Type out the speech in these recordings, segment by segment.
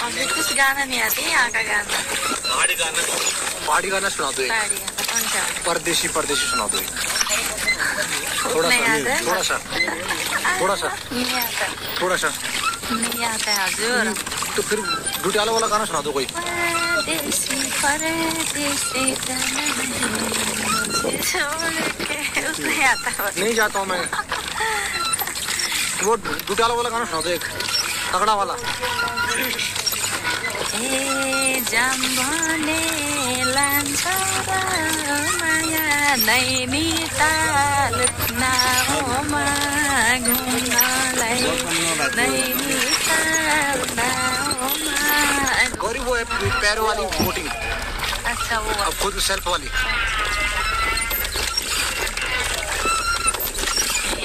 अभी कुछ गाना नहीं आती यहाँ का गाना। पहाड़ी गाना सुना दो। पहाड़ी गाना कौन सा? परदेशी परदेशी सुना दो। थोड़ा नहीं आता है? थोड़ा सा थोड़ा सा नहीं आता, थोड़ा सा नहीं आता है हजुर। तो फिर डुटियाला वाला गाना सुना दो कोई। परदेसी परदेसी मुझे छोड़ के, नहीं आता है। नहीं जाता हूँ मैं। वो डुटियाला वाला गाना सुना दो एक तगड़ा वाला। ए जम्बने लान्छ माया नैनीताल नाउँमा घुम्नलाई, नैनीताल नाउँमा। गौरी वो है पैरों वाली बोटिंग। अच्छा वो अब खुद सेल्फ वाली।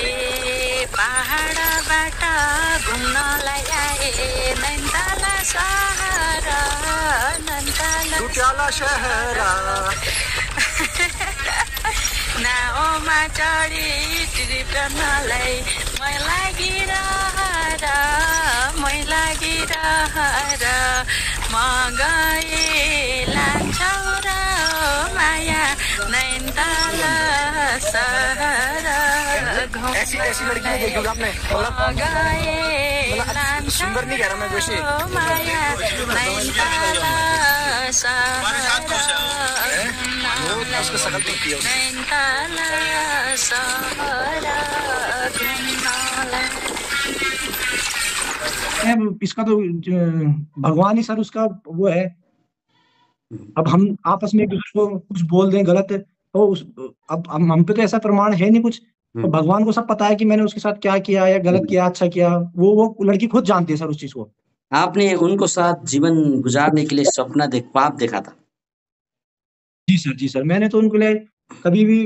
ए पहाडबाट घुम्नलाई आए नैनीताल सहर, नैनीताल डुटियाला शहर नाउँमा चढी टिप्नलाई मै लागिरहर, मै लागिरहर म गए लान्छौ र माया नैनीताल सहर ऐसी ऐसी लड़की नहीं देखी होगी आपने। गए सुंदर नहीं कह रहा मैं, वैसे माया नैनीताल सहर उसका शकल नहीं किया उसने। नैनीताल सहर घुम्नलाई। इसका तो भगवान ही सर उसका वो है। अब हम आपस में एक दूसरे को कुछ बोल दें गलत तो अब हम पे तो ऐसा प्रमाण है नहीं कुछ। तो भगवान को सब पता है कि मैंने उसके साथ क्या किया या गलत किया अच्छा किया, वो लड़की खुद जानती है सर उस चीज को। आपने उनको साथ जीवन गुजारने के लिए सपना ख्वाब देखा था? जी सर मैंने तो उनके लिए कभी भी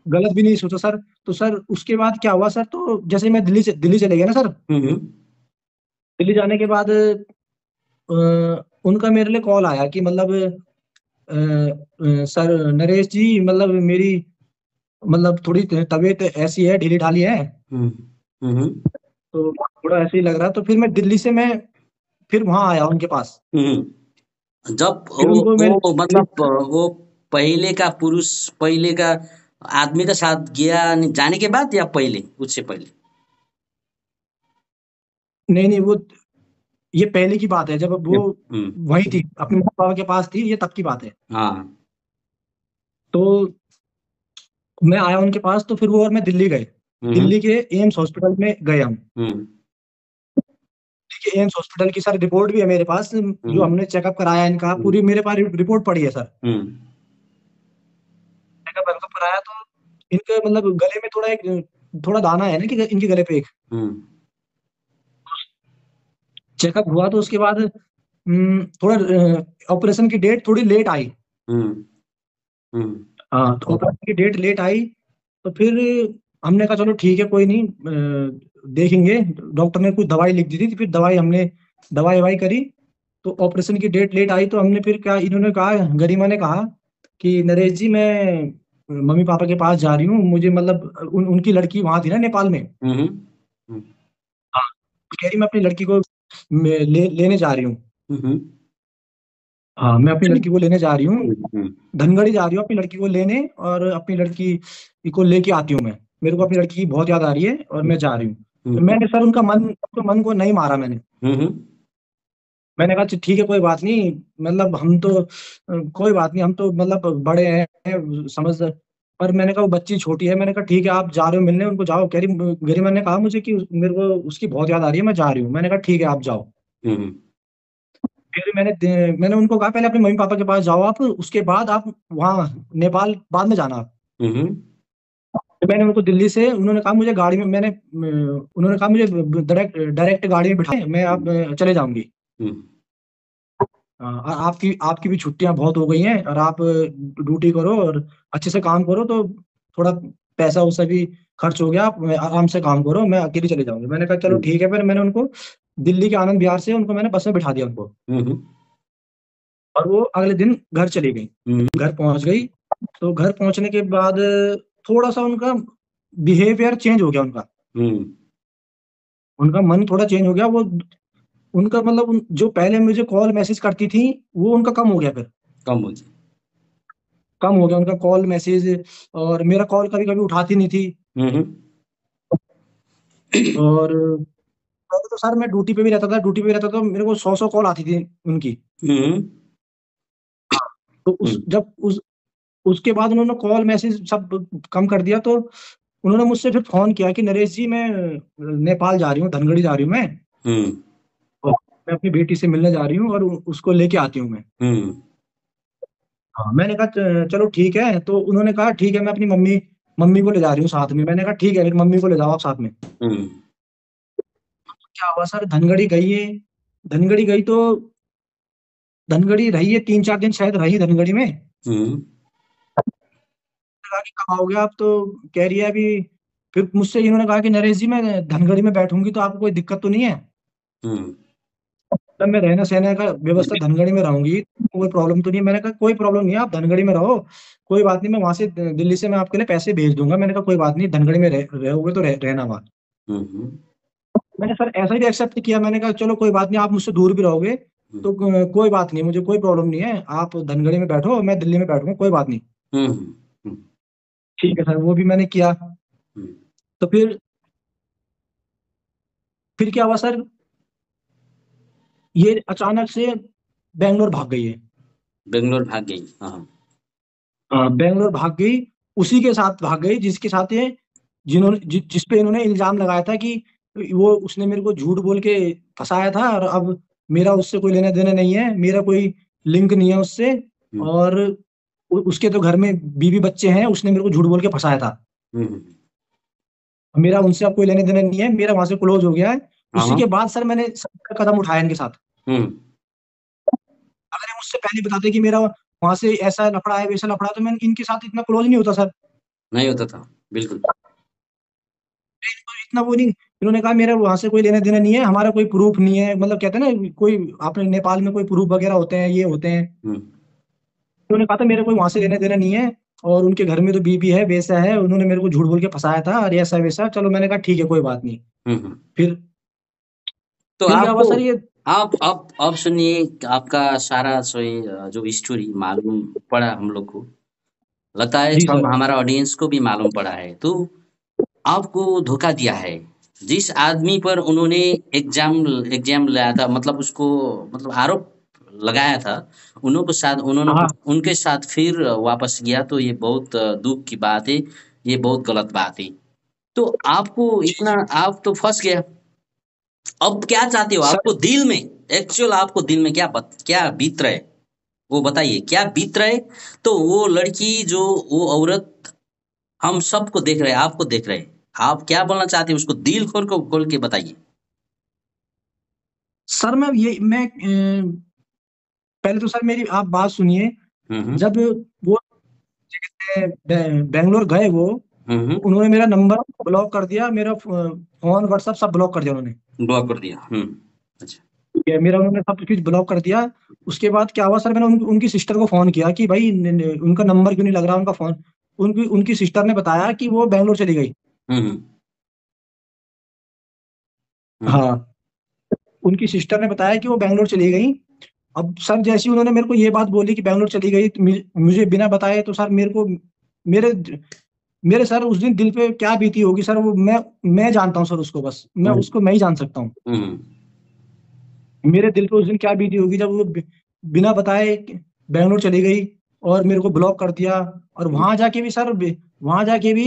गलत भी नहीं सोचा सर। तो सर उसके बाद क्या हुआ सर, तो जैसे मैं दिल्ली चले गया ना सर। दिल्ली जाने के बाद उनका मेरे लिए कॉल आया कि मतलब सर नरेश जी मतलब मेरी मतलब थोड़ी तबीयत ऐसी है, ढीली ढाली है, तो थोड़ा ऐसे ही लग रहा। तो फिर मैं दिल्ली से मैं फिर वहां आया उनके पास। जब वो मतलब वो पहले का पुरुष, पहले का आदमी के साथ गया जाने के बाद या पहले, उससे पहले? नहीं वो ये पहले की बात है, जब वो वही थी अपने पापा के पास थी, ये तब की बात है। हाँ। तो मैं आया उनके पास, तो फिर वो और मैं दिल्ली गए। दिल्ली के एम्स हॉस्पिटल में गए हम। एम्स हॉस्पिटल की सर रिपोर्ट भी है मेरे पास, जो हमने चेकअप कराया इनका, पूरी मेरे पास रिपोर्ट पड़ी है सर। चेकअप कराया तो इनके मतलब गले में थोड़ा दाना है ना कि इनके गले पे एक। चेकअप हुआ तो उसके बाद थोड़ा ऑपरेशन की डेट थोड़ी लेट आई। हाँ तो ऑपरेशन की डेट लेट आई, तो फिर हमने कहा चलो ठीक है कोई नहीं, देखेंगे। डॉक्टर ने कुछ दवाई लिख दी थी, फिर हमने दवाई करी। तो ऑपरेशन की डेट लेट आई, तो हमने फिर क्या, इन्होंने कहा, गरिमा ने कहा कि नरेश जी मैं मम्मी पापा के पास जा रही हूँ, मुझे मतलब उनकी लड़की वहां थी ना नेपाल में। हाँ कह रही मैं अपनी लड़की को लेने जा रही हूँ। हाँ मैं अपनी लड़की को लेने जा रही हूँ, धनगढ़ी जा रही हूँ अपनी लड़की को लेने, और अपनी लड़की को लेके आती हूँ मैं, मेरे को अपनी लड़की की बहुत याद आ रही है और मैं जा रही हूँ। तो मैंने सर उनका मन को नहीं मारा मैंने कहा ठीक है कोई बात नहीं, मतलब हम तो कोई बात नहीं, हम तो मतलब बड़े हैं समझ। पर मैंने कहा वो बच्ची छोटी है, मैंने कहा ठीक है आप जा रहे हो मिलने, उनको जाओ। कह रही गरिमा ने कहा मुझे कि मेरे को उसकी बहुत याद आ रही है, मैं जा रही हूँ। मैंने कहा ठीक है आप जाओ। फिर मैंने उनको कहा पहले अपने मम्मी पापा के पास जाओ आप, उसके बाद आप वहाँ नेपाल बाद में जाना आप। तो मैंने उनको दिल्ली से, उन्होंने कहा मुझे गाड़ी में, उन्होंने कहा मुझे डायरेक्ट गाड़ी में बिठा, मैं आप चले जाऊंगी। आपकी भी छुट्टियां बहुत हो गई हैं और आप ड्यूटी करो और अच्छे से काम करो, तो थोड़ा पैसा वैसा भी खर्च हो गया, आप आराम से काम करो, मैं अकेले चले जाऊंगी। मैंने कहा चलो ठीक है। फिर मैंने उनको दिल्ली के आनंद विहार से उनको मैंने बस में बिठा दिया उनको, और वो अगले दिन घर चली गई। घर पहुंच गई, तो घर पहुंचने के बाद थोड़ा सा उनका बिहेवियर चेंज हो गया, उनका मन थोड़ा चेंज हो गया। वो उनका मतलब जो पहले मुझे कॉल मैसेज करती थी वो उनका कम हो गया, फिर कम हो गया। कम हो गया उनका कॉल मैसेज, और मेरा कॉल कभी कभी उठाती नहीं थी। और पहले तो सर मैं ड्यूटी पे भी रहता था, ड्यूटी पे भी रहता था, मेरे को 100 कॉल आती थी उनकी। तो उसके बाद उन्होंने कॉल मैसेज सब कम कर दिया। तो उन्होंने मुझसे फिर फोन किया कि नरेश जी, मैं नेपाल जा रही हूँ, धनगढ़ी जा रही हूँ मैं, और मैं अपनी बेटी से मिलने जा रही हूँ और उसको लेके आती हूँ मैं। हाँ, मैंने कहा चलो ठीक है। तो उन्होंने कहा ठीक है, मैं अपनी मम्मी को ले जा रही हूँ साथ में। मैंने कहा ठीक है, फिर मम्मी को ले जाओ आप साथ में। क्या हुआ सर, धनगढ़ी गई है, धनगढ़ी गई तो धनगढ़ी रही है 3-4 दिन शायद रही धनगढ़ी में। कहा कि कब आओगे आप, तो कह रही है अभी। फिर मुझसे इन्होंने कहा कि नरेश जी, मैं धनगढ़ी में बैठूंगी तो आपको कोई दिक्कत तो नहीं है? तब मैं रहने सहने का व्यवस्था धनगढ़ी में रहूंगी, कोई प्रॉब्लम तो नहीं है? मैंने कहा कोई प्रॉब्लम नहीं है, आप धनगढ़ी में रहो, कोई बात नहीं, मैं वहां से दिल्ली से मैं आपके लिए पैसे भेज दूंगा। मैंने कहा कोई बात नहीं, धनगढ़ी में रहोगे तो रहना वहां। मैंने सर ऐसा ही एक्सेप्ट किया। मैंने कहा चलो कोई बात नहीं, आप मुझसे दूर भी रहोगे तो कोई बात नहीं, मुझे कोई प्रॉब्लम नहीं है, आप धनगढ़ी में बैठो, मैं दिल्ली में बैठूंगा, कोई बात नहीं। ठीक है सर, वो भी मैंने किया। तो फिर क्या हुआ सर, ये अचानक से बेंगलोर भाग गई है। बेंगलोर भाग गई। बेंगलोर भाग गई, उसी के साथ भाग गई जिसके साथ ये जिस पे इन्होंने इल्जाम लगाया था कि वो उसने मेरे को झूठ बोल के फंसाया था, और अब मेरा उससे कोई लेना देना नहीं है, मेरा कोई लिंक नहीं है उससे, और उसके तो घर में बीवी बच्चे हैं, उसने मेरे को झूठ बोल के फंसाया था। मेरा उनसे अब कोई लेने देना नहीं है, मेरा वहां से क्लोज हो गया है। उसी के बाद सर मैंने कदम उठाया इनके साथ। अगर ये मुझसे पहले बताते कि मेरा वहां से ऐसा लफड़ा है वैसा लफड़ा है, तो मैं इनके साथ इतना क्लोज नहीं होता सर। नहीं होता था, बिल्कुल। इतना वो नहीं, इन्होंने कहा मेरा वहां से कोई लेना देना नहीं है, हमारा कोई प्रूफ नहीं है, मतलब कहते हैं ना कोई आपने नेपाल में कोई प्रूफ वगैरह होते हैं, ये होते हैं। उन्होंने कहा था मेरे कोई वहां से लेना देना नहीं है, और उनके घर में तो बीबी है, वैसा है, उन्होंने मेरे को झूठ बोल के फंसाया था और ऐसा वैसा। चलो मैंने कहा ठीक है, कोई बात नहीं। फिर तो क्या हुआ सर, ये आप अब सुनिए, आपका सारा जो स्टोरी मालूम पड़ा हम लोग को, लगता है सब हमारा ऑडियंस को भी मालूम पड़ा है। तो आपको धोखा दिया है, जिस आदमी पर उन्होंने एग्जाम लाया था, मतलब उसको मतलब आरोप लगाया था, उन्होंने उनके साथ फिर वापस गया, तो ये बहुत दुख की बात है, ये बहुत गलत बात है। तो आपको इतना, आप तो फंस गया। अब क्या चाहते हो? आपको दिल में एक्चुअल आपको दिल में क्या बीत रहा है वो बताइए, क्या बीत रहा है? तो वो लड़की, जो वो औरत हम सबको देख रहे हैं, आपको देख रहे हैं, आप क्या बोलना चाहते हैं उसको दिल खोल के बताइए। सर मैं पहले तो सर मेरी आप बात सुनिए। जब वो बेंगलोर गए, वो उन्होंने मेरा नंबर ब्लॉक कर दिया, मेरा फोन व्हाट्सएप सब ब्लॉक कर दिया, उन्होंने ब्लॉक कर दिया। अच्छा, मेरा उन्होंने सब कुछ ब्लॉक कर दिया। उसके बाद क्या हुआ सर, मैंने उनकी सिस्टर को फोन किया कि भाई उनका नंबर क्यों नहीं लग रहा, उनका फोन। उनकी सिस्टर ने बताया कि वो बेंगलोर चली गई। हाँ, उनकी सिस्टर ने बताया कि वो बेंगलोर चली गई। अब सर जैसे उन्होंने मेरे को ये बात बोली कि बेंगलोर चली गई, तो मुझे बिना बताए, तो सर मेरे सर उस दिन दिल पे क्या बीती होगी सर, वो मैं जानता हूँ सर उसको, बस मैं ही जान सकता हूँ। मेरे दिल पे उस दिन क्या बीती होगी जब वो बिना बताए बेंगलोर चली गई और मेरे को ब्लॉक कर दिया। और वहां जाके भी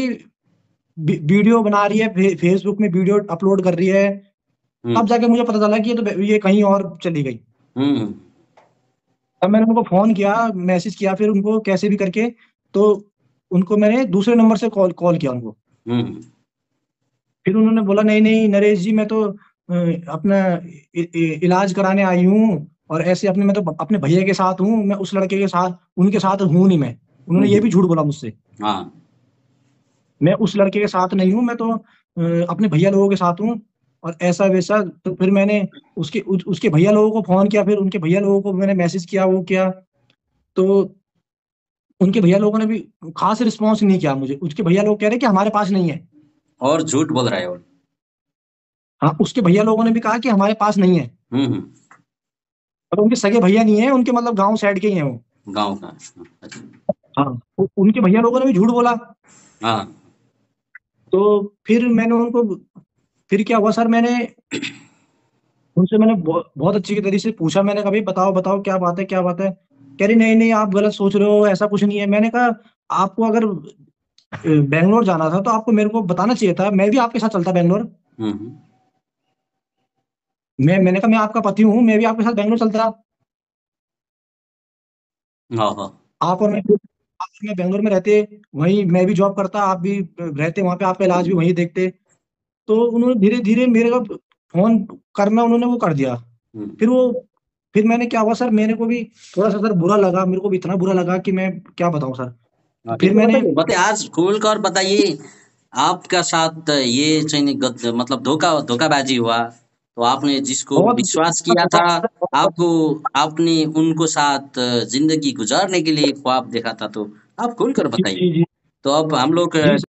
वीडियो बना रही है, फेसबुक में वीडियो अपलोड कर रही है। अब जाके मुझे पता चला कि ये कहीं और चली गई। तब मैंने उनको फोन किया, मैसेज किया, फिर उनको कैसे भी करके, तो उनको मैंने दूसरे नंबर से कॉल किया उनको। फिर उन्होंने बोला नहीं नहीं नरेश जी, मैं तो अपना इलाज कराने आई हूँ, और ऐसे मैं तो अपने भैया के साथ हूँ, मैं उस लड़के के साथ उनके साथ हूँ नहीं मैं। उन्होंने ये भी झूठ बोला मुझसे। मैं उस लड़के के साथ नहीं हूँ, मैं तो अपने भैया लोगों के साथ हूँ, और ऐसा वैसा। तो फिर मैंने उसके भैया लोगों को फोन किया, फिर उनके भैया लोगों को मैंने मैसेज किया, वो किया, तो उनके भैया लोगों ने भी खास रिस्पॉन्स नहीं किया मुझे। उसके भैया लोग कह रहे कि हमारे पास नहीं है, और झूठ बोल रहा है। और हाँ, उसके भैया लोगों ने भी कहा कि हमारे पास नहीं है। और उनके सगे भैया नहीं है, उनके मतलब गांव साइड के ही हैं वो। गांव का। अच्छा। हाँ, उनके भैया लोगों ने भी झूठ बोला। हाँ। तो फिर मैंने उनको, फिर क्या हुआ सर, मैंने उनसे मैंने बहुत अच्छी तरीके से पूछा। मैंने कहा भाई बताओ बताओ क्या बात है, क्या बात है। कह रही नहीं नहीं, आप गलत सोच रहे हो, ऐसा कुछ नहीं है। मैंने कहा आपको अगर बैंगलोर जाना था तो आपको मेरे को बताना चाहिए था, मैं भी आपके साथ चलता बैंगलोर। हम्म। मैंने कहा मैं आपका पति हूँ, मैं भी आपके साथ बैंगलोर चलता। हाँ हाँ। आप और मैं बैंगलोर में रहते, वहीं मैं भी जॉब करता, आप भी रहते वहां पे, आपका इलाज भी वहीं देखते। तो उन्होंने धीरे धीरे मेरे को फोन करना उन्होंने वो कर दिया। हम्म। फिर वो, फिर मैंने क्या हुआ सर, मेरे को भी थोड़ा सा सर बुरा लगा, मेरे को भी इतना बुरा लगा कि मैं क्या बताऊं सर। तो हाँ, फिर ठीक है, मैंने, बताइए बताइए, आज खोल कर बताइए। आपका साथ ये चाहिँ नि मतलब धोखाबाजी हुआ, तो आपने जिसको बहुत विश्वास किया था, बहुत- आपको आपने उनको साथ जिंदगी गुजारने के लिए ख्वाब देखा था, तो आप खोल कर जी बताइए। जी जी तो अब हम लोग जी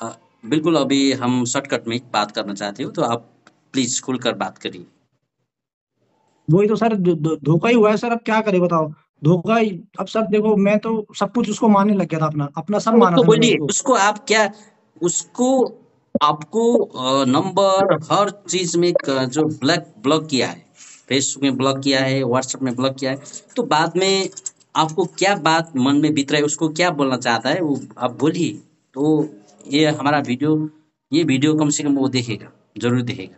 अ, बिल्कुल अभी हम शॉर्टकट में बात करना चाहते हो, तो आप प्लीज खुलकर बात करिए। वही तो सर, धोखा ही हुआ है सर, अब क्या करे बताओ। धोखा ही, अब सर देखो, मैं तो सब कुछ उसको मानने लग गया था, अपना अपना सब तो माना उसको था मैंने बोलिए, उसको। उसको आप क्या, उसको आपको नंबर हर चीज में जो ब्लॉक ब्लॉक किया है, फेसबुक में ब्लॉक किया है, व्हाट्सएप में ब्लॉक किया है, तो बाद में आपको क्या बात मन में बीत रहा है, उसको क्या बोलना चाहता है वो आप बोलिए। तो ये हमारा वीडियो, ये वीडियो कम से कम वो देखेगा, जरूर देखेगा।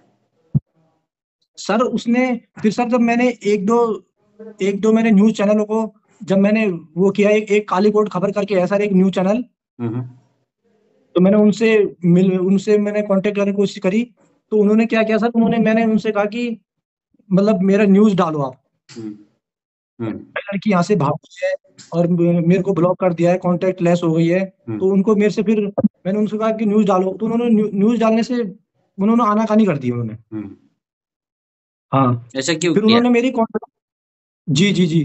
सर उसने, फिर सर जब मैंने एक दो मैंने न्यूज चैनलों को, जब मैंने वो किया, एक काली कोट खबर करके है सर, एक न्यूज चैनल। हम्म। तो मैंने उनसे मैंने कांटेक्ट करने की कोशिश करी। तो उन्होंने क्या किया सर, मैंने उनसे कहा कि मतलब मेरा न्यूज डालो आप, हम्म। हम्म। लड़की यहाँ से भाग गई है और मेरे को ब्लॉक कर दिया है, कांटेक्ट लेस हो गई है। हम्म। तो उनको मेरे से फिर मैंने उनसे कहा कि न्यूज डालो, तो उन्होंने न्यूज डालने से उन्होंने आनाकानी कर दी उन्होंने। हम्म। हाँ, ऐसा क्यों फिर किया? उन्होंने मेरी कांटेक्ट, जी जी जी,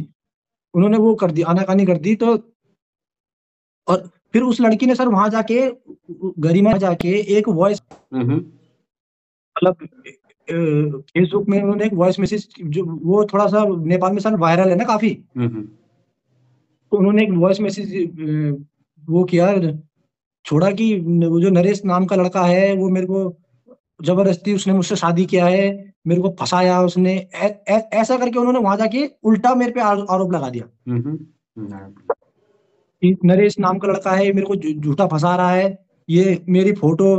उन्होंने वो कर दी, आनाकानी कर दी। तो और फिर उस लड़की ने सर वहां जाके, गरिमा जाके एक वॉइस, हम्म। मतलब फेसबुक में उन्होंने एक वॉइस मैसेज, जो वो थोड़ा सा नेपाल में सर वायरल है ना काफी। हम्म। तो उन्होंने एक वॉइस मैसेज वो किया, छोड़ा कि वो जो नरेश नाम का लड़का है वो मेरे को जबरदस्ती उसने मुझसे शादी किया है, मेरे को फंसाया उसने, ऐसा करके उन्होंने वहां जाके उल्टा मेरे पे आरोप लगा दिया हम्म। हम्म। कि नरेश नाम का लड़का है, मेरे को झूठा फंसा रहा है, ये मेरी फोटो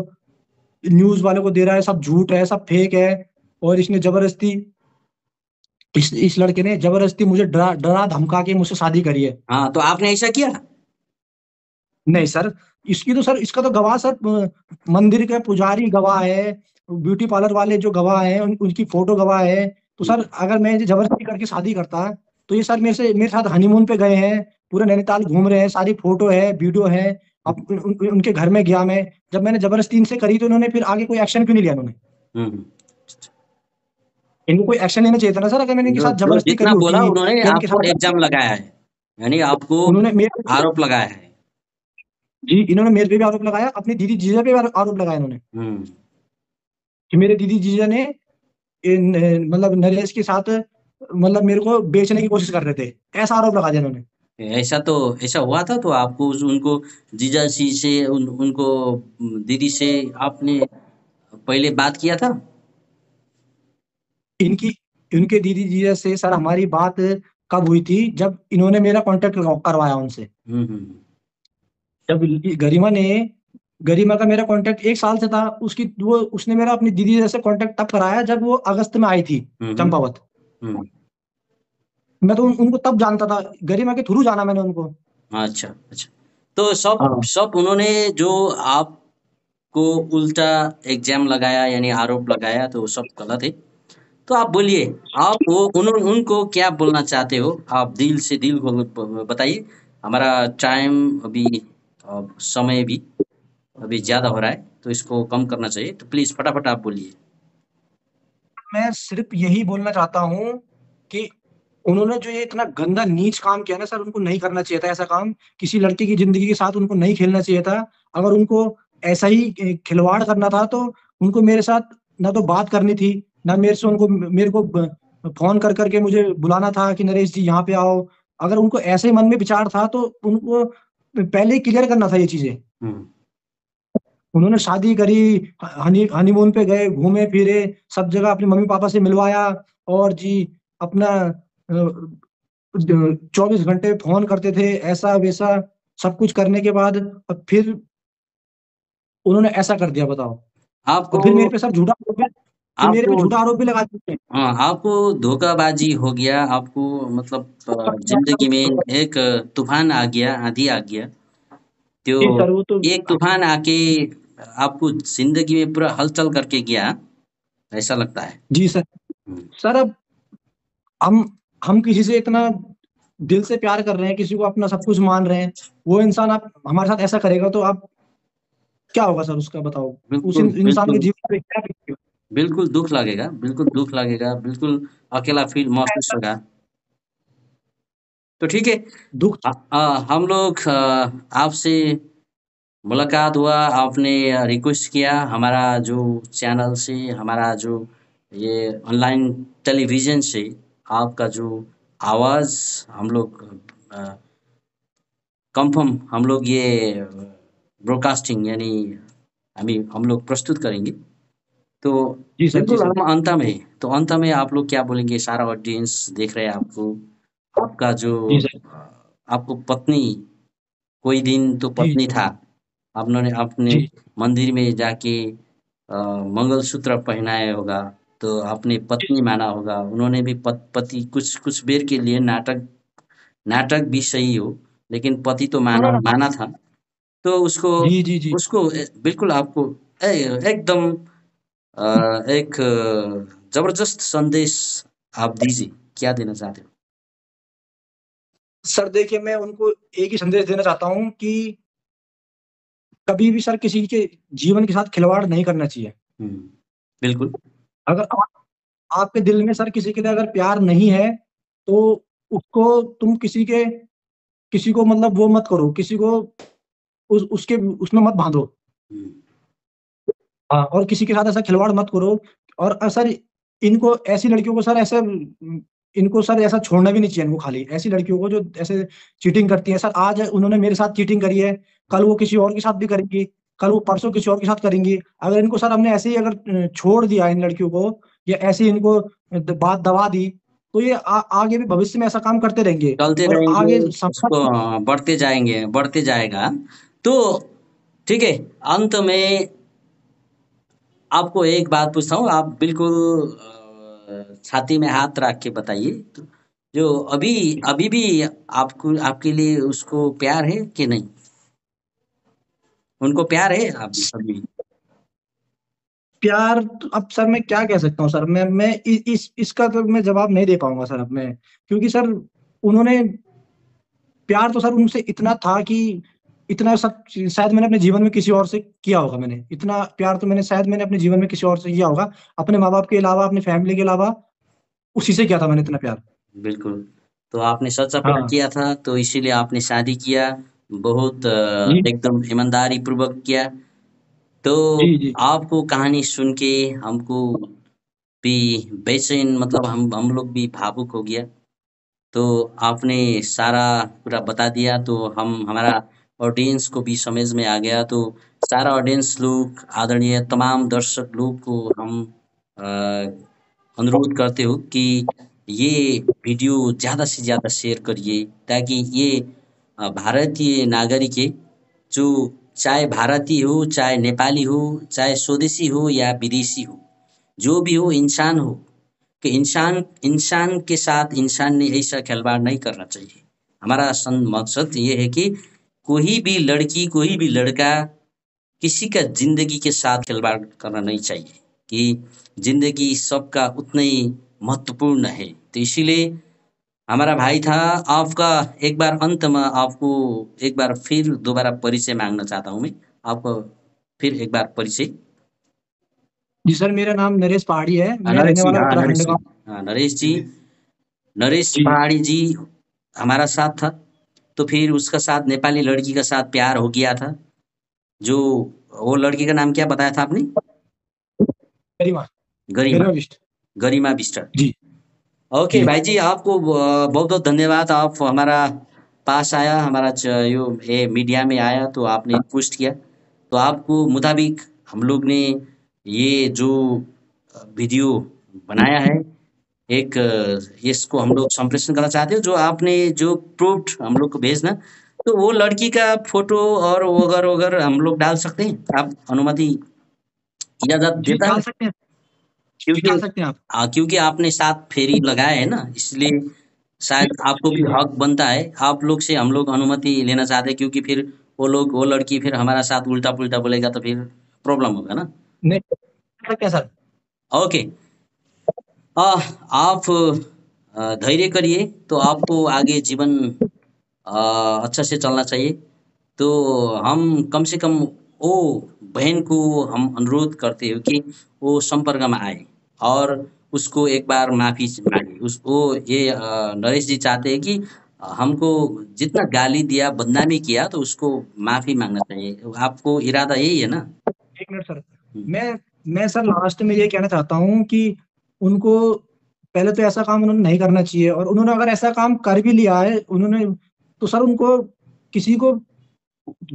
न्यूज वाले को दे रहा है, सब झूठ है, सब फेक है। और इसने जबरदस्ती, इस लड़के ने जबरदस्ती मुझे डरा डरा धमका के मुझसे शादी करी है। हाँ, तो आपने ऐसा किया? नहीं सर, इसकी तो सर, इसका तो गवाह सर, मंदिर के पुजारी गवाह है, ब्यूटी पार्लर वाले जो गवाह हैं, उनकी फोटो गवाह है। तो सर अगर मैं ये जबरदस्ती करके शादी करता, तो ये सर मेरे साथ हनीमून पे गए हैं, पूरे नैनीताल घूम रहे हैं, सारी फोटो है, वीडियो है। अब उनके घर में गया मैं, जब मैंने जबरदस्ती इनसे करी तो इन्होंने फिर आगे कोई एक्शन क्यों नहीं लिया इन्होंने। हम्म। इनको कोई एक्शन लेना चाहिए था ना सर, अगर मैंने इनके जो साथ जो जबरदस्ती करी जितना होती बोला उन्होंने या इनके आपको साथ, इल्ज़ाम लगाया है, यानी आपको उन्होंने मेरे, आरोप लगाया है। जी इन्होंने मेरे पे भी आरोप लगाया, अपनी दीदी जीजा पे भी आरोप लगाया इन्होंने हुँ। कि मेरे दीदी जीजा ने मतलब नरेश के साथ, मतलब मेरे को बेचने की कोशिश कर रहे थे, ऐसा आरोप लगा दिया इन्होंने। ऐसा हुआ था, तो आपको उनको जीजाजी से उनको दीदी से आपने पहले बात किया था? इनकी इनके दीदी जीजा से सर हमारी बात कब हुई थी, जब इन्होंने मेरा कांटेक्ट करवाया उनसे। हुँ, हुँ। जब गरिमा का मेरा कांटेक्ट एक साल से था, उसकी वो उसने मेरा अपनी दीदी जीजा से कांटेक्ट तब कराया जब वो अगस्त में आई थी हुँ, हुँ। चंपावत। हुँ। मैं तो उनको तब जानता था, गरिमा के थ्रू जाना मैंने उनको। अच्छा, अच्छा। तो सब हाँ सब उन्होंने जो आपको उल्टा इल्ज़ाम लगाया, यानी आरोप लगाया, तो सब गलत है। तो आप बोलिए, आप वो उनको क्या बोलना चाहते हो? आप दिल से दिल खोल बताइए। हमारा टाइम अभी समय भी अभी ज़्यादा हो रहा है, तो इसको कम करना चाहिए। तो प्लीज़ फटाफट आप बोलिए। मैं सिर्फ यही बोलना चाहता हूँ कि उन्होंने जो ये इतना गंदा नीच काम किया ना सर, उनको नहीं करना चाहिए था ऐसा काम। किसी लड़की की जिंदगी के साथ उनको नहीं खेलना चाहिए था। अगर उनको ऐसा ही खिलवाड़ करना था तो उनको मेरे साथ ना तो बात करनी थी, ना मेरे को फोन कर करके मुझे बुलाना था कि नरेश जी यहाँ पे आओ। अगर उनको ऐसे मन में विचार था तो उनको पहले ही क्लियर करना था ये चीजें। हम्म, उन्होंने शादी करी, हनीमून पे गए, घूमे फिरे, सब जगह अपने मम्मी पापा से मिलवाया, और जी अपना 24 घंटे फोन करते थे, ऐसा वैसा सब कुछ करने के बाद अब फिर उन्होंने ऐसा कर दिया, बताओ। आपको और फिर मेरे पे सर झूठा आरोप भी, फिर मेरे पे आपको झूठा आरोप भी लगा देते हैं। हाँ, आपको धोखाबाजी हो गया, आपको मतलब जिंदगी में एक तूफान आ गया, आंधी आ गया। तो जी सर, वो तो एक तूफान आके आपको जिंदगी में पूरा हलचल करके गया, ऐसा लगता है। जी सर। हम्म, सर अब हम हम किसी से इतना दिल से प्यार कर रहे हैं, किसी को अपना सब कुछ मान रहे हैं, वो इंसान आप हमारे साथ ऐसा करेगा तो आप क्या होगा सर उसका, बताओ। उस बिल्कुल इंसान के बिल्कुल जीवन पे क्या बीतेगा? बिल्कुल दुख लगेगा, बिल्कुल दुख लगेगा, बिल्कुल अकेला फील महसूस होगा। तो ठीक है, दुख। हम लोग आपसे मुलाकात हुआ, आपने रिक्वेस्ट किया हमारा जो चैनल से, हमारा जो ये ऑनलाइन टेलीविज़न से आपका जो आवाज़ हम लोग कंफर्म हम लोग ये ब्रॉडकास्टिंग यानी हम लोग प्रस्तुत करेंगे। तो जी सर, जी बिल्कुल सर। हम अंत में, तो अंत में आप लोग क्या बोलेंगे? सारा ऑडियंस देख रहे हैं आपको, आपका जो जी सर। आपको पत्नी, कोई दिन तो जी पत्नी था, आपने अपने जी मंदिर में जाके मंगलसूत्र पहनाया होगा, तो आपने पत्नी माना होगा, उन्होंने भी पति कुछ कुछ देर के लिए नाटक नाटक भी सही हो, लेकिन पति तो माना माना था। तो उसको जी जी जी। उसको बिल्कुल आपको एकदम एक जबरदस्त संदेश आप दीजिए, क्या देना चाहते हो? सर देखिए, मैं उनको एक ही संदेश देना चाहता हूँ कि कभी भी सर किसी के जीवन के साथ खिलवाड़ नहीं करना चाहिए। हुँ, बिल्कुल। अगर आपके दिल में सर किसी के लिए अगर प्यार नहीं है, तो उसको तुम किसी को मतलब वो मत करो, किसी को उसके उसमें मत बांधो। हुँ, हाँ, और किसी के साथ ऐसा खिलवाड़ मत करो। और सर इनको ऐसी लड़कियों को सर ऐसे इनको सर ऐसा छोड़ना भी नहीं चाहिए इनको, खाली ऐसी लड़कियों को जो ऐसे चीटिंग करती हैं। सर आज उन्होंने मेरे साथ चीटिंग करी है, कल वो किसी और के साथ भी करेंगी, कल वो परसों किसी और के साथ करेंगी। अगर इनको सर हमने ऐसे ही अगर छोड़ दिया इन लड़कियों को, या ऐसे ही इनको बात दबा दी, तो ये आगे भी भविष्य में ऐसा काम करते रहेंगे। चलते और रहेंगे, आगे उसको समाज। बढ़ते जाएँगे, बढ़ते जाएगा। तो ठीक है, अंत में आपको एक बात पूछता हूँ, आप बिल्कुल छाती में हाथ रख के बताइए, तो जो अभी अभी भी आपको आपके लिए उसको प्यार है कि नहीं? उनको प्यार है आप अभी? प्यार तो अब सर मैं क्या कह सकता हूँ सर, मैं इसका तो मैं जवाब नहीं दे पाऊंगा सर अब मैं, क्योंकि सर उन्होंने प्यार तो सर उनसे इतना था कि इतना सब शायद मैंने अपने जीवन में किसी और से किया होगा। मैंने इतना प्यार तो मैंने अपने जीवन में किसी और से किया होगा, अपने माँ बाप के अलावा, अपने फैमिली के अलावा, उसी से किया था मैंने इतना प्यार। बिल्कुल। तो आपने सच्चा प्यार हाँ। किया था, तो इसीलिए आपने शादी किया, बहुत जी एकदम ईमानदारी पूर्वक किया। तो जी जी। आपको कहानी सुन के हमको भी बेचैन, मतलब हम लोग भी भावुक हो गया। तो आपने सारा पूरा बता दिया, तो हम हमारा ऑडियंस को भी समझ में आ गया। तो सारा ऑडियंस लोग, आदरणीय तमाम दर्शक लोग को हम अ, अनुरोध करते हो कि ये वीडियो ज़्यादा से ज़्यादा शेयर करिए, ताकि ये भारतीय नागरिक है, जो चाहे भारतीय हो, चाहे नेपाली हो, चाहे स्वदेशी हो या विदेशी हो, जो भी हो, इंसान हो, कि इंसान इंसान के साथ इंसान ने ऐसा खिलवाड़ नहीं करना चाहिए। हमारा मकसद ये है कि कोई भी लड़की, कोई भी लड़का किसी का ज़िंदगी के साथ खिलवाड़ करना नहीं चाहिए, कि ज़िंदगी सबका उतना ही महत्वपूर्ण है। तो इसीलिए हमारा भाई था, आपका एक बार अंत में आपको एक बार फिर दोबारा परिचय माँगना चाहता हूँ मैं। आपको फिर एक बार परिचय। जी सर, मेरा नाम नरेश पहाड़ी है, मैं रहने नरेश जी, वाला हाँ, नरेश उत्तराखंड जी। का। हाँ, नरेश जी, नरेश जी पहाड़ी जी हमारा साथ था, तो फिर उसका साथ नेपाली लड़की का साथ प्यार हो गया था। जो वो लड़की का नाम क्या बताया था आपने? गरिमा गरिमा। गरिमा बिष्ट। गरिमा बिष्ट। जी ओके जी भाई जी, आपको बहुत बहुत धन्यवाद। आप हमारा पास आया, हमारा यो ये मीडिया में आया, तो आपने पोस्ट किया। तो आपको मुताबिक हम लोग ने ये जो वीडियो बनाया है, एक इसको हम लोग संप्रेषण करना चाहते हो। जो आपने जो प्रूफ हम लोग को भेजना, तो वो लड़की का फोटो और वगैरह वगैरह हम लोग डाल सकते हैं? आप अनुमति इजाजत जी देता डाल है? सकते हैं। जी क्योंकि डाल सकते हैं आप। क्योंकि आपने 7 फेरी लगाए है ना, इसलिए जी शायद आपको जी भी जी। हक बनता है। आप लोग से हम लोग अनुमति लेना चाहते हैं, क्योंकि फिर वो लड़की फिर हमारा साथ उल्टा-पुल्टा बोलेगा, तो फिर प्रॉब्लम होगा ना। नहीं डाल सकते हैं सर। ओके। आप धैर्य करिए, तो आपको आगे जीवन अच्छा से चलना चाहिए। तो हम कम से कम वो बहन को हम अनुरोध करते हैं कि वो संपर्क में आए और उसको एक बार माफ़ी माँगे। उस वो ये नरेश जी चाहते हैं कि हमको जितना गाली दिया, बदनामी किया, तो उसको माफ़ी माँगना चाहिए। आपको इरादा यही है ना? एक मिनट सर। हुँ, मैं सर लास्ट में ये कहना चाहता हूँ कि उनको पहले तो ऐसा काम उन्होंने नहीं करना चाहिए, और उन्होंने अगर ऐसा काम कर भी लिया है उन्होंने, तो सर उनको किसी को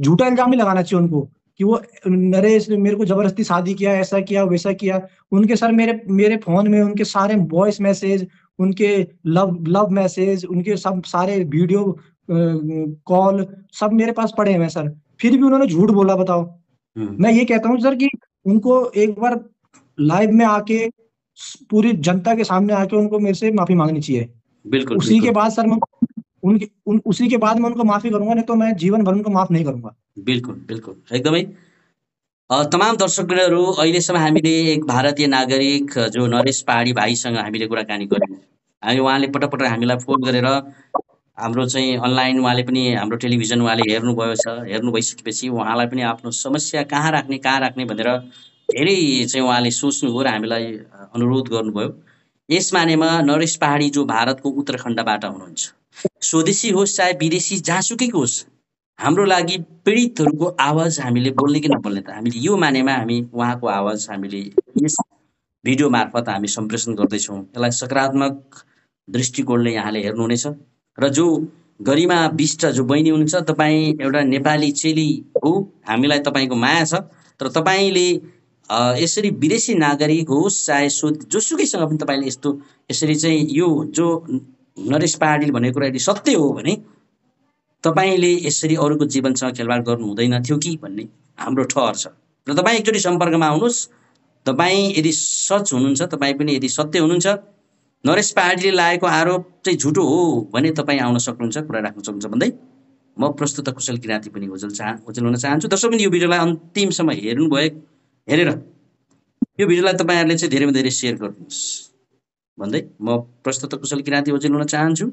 झूठा इल्ज़ाम नहीं लगाना चाहिए उनको कि वो नरेश ने मेरे को ज़बरदस्ती शादी किया, ऐसा किया, वैसा किया। उनके सर मेरे मेरे फ़ोन में उनके सारे वॉइस मैसेज, उनके लव लव मैसेज, उनके सब सारे वीडियो कॉल सब मेरे पास पड़े हुए हैं सर। फिर भी उन्होंने झूठ बोला, बताओ। हुँ। मैं ये कहता हूँ सर कि उनको एक बार लाइव में आके पूरी जनता के सामने आके उनको मेरे से माफ़ी माँगनी चाहिए। बिल्कुल, उसी के बिल्कुल। बाद सर मैं उसी के बाद मैं उनको माफ़ी करूँगा, नहीं तो मैं जीवन भर उनको माफ़ नहीं करूँगा। बिल्कुल, बिल्कुल। एकदमै तमाम दर्शकवृन्दहरू, अहिलेसम्म हामीले एक भारतीय नागरिक जो नरेश पहाडी भाइसँग हामीले कुराकानी गर्यौँ। उहाँले पटक-पटक हामीलाई फ़ोन गरेर हाम्रो चाहिँ अनलाइन उहाँले पनि हाम्रो टेलिभिजन उहाँले हेर्नु भइसकेपछि उहाँलाई पनि आफ्नो समस्या कहाँ राख्ने भनेर धेरै चाहिँ उहाँले सोच्नुभयो र हामीलाई अनुरोध गर्नुभयो। यस मानेमा नरेश पहाडी जो भारतको उत्तराखण्डबाट हुनुहुन्छ, स्वदेशी होस् चाहे विदेशी जहाँसुकैको होस्, हाम्रो लागि पीडितहरूको आवाज हामीले बोल्ने कि नबोल्ने, त हामीले यो मानेमा हामी उहाँको आवाज हामीले यस भिडियो मार्फत हामी सम्प्रेषण गर्दैछौँ। यसलाई सकारात्मक दृष्टिकोणले यहाँले हेर्नुहुनेछ। र जो गरिमा बिष्ट जो बहिनी हुनुहुन्छ, तपाईँ एउटा नेपाली चेली हो, हामीलाई तपाईँको माया छ। तर तपाईँले यसरी विदेशी नागरिक होस् चाहे जोसुकैसँग पनि तपाईँले यसरी चाहिँ यो जो नरेश पहाडीले भनेको कुरा यदि सत्य हो भने तपाईँले यसरी अरूको जीवनसँग खेलवाड गर्नु हुँदैन थियो कि भन्ने हाम्रो ठहर छ। र तपाईँ एकचोटि सम्पर्कमा आउनुहोस्। तपाईँ यदि सच हुनुहुन्छ, तपाईँ पनि यदि सत्य हुनुहुन्छ, नरेश पहाडीले लागेको आरोप चाहिँ झुटो हो भने तपाईँ आउन सक्नुहुन्छ, कुरा राख्न सक्नुहुन्छ भन्दै म प्रस्तुता कुशल किराँती पनि ओजेल हुन चाहन्छु। दर्शकवृन्द, यो भिडियोलाई अन्तिमसम्म हेरेर यो भिडियोलाई तपाईँहरूले चाहिँ धेरैमा धेरै सेयर गर्नुहोस् भन्दै म प्रस्तुता कुशल किराँती ओजेल हुन चाहन्छु।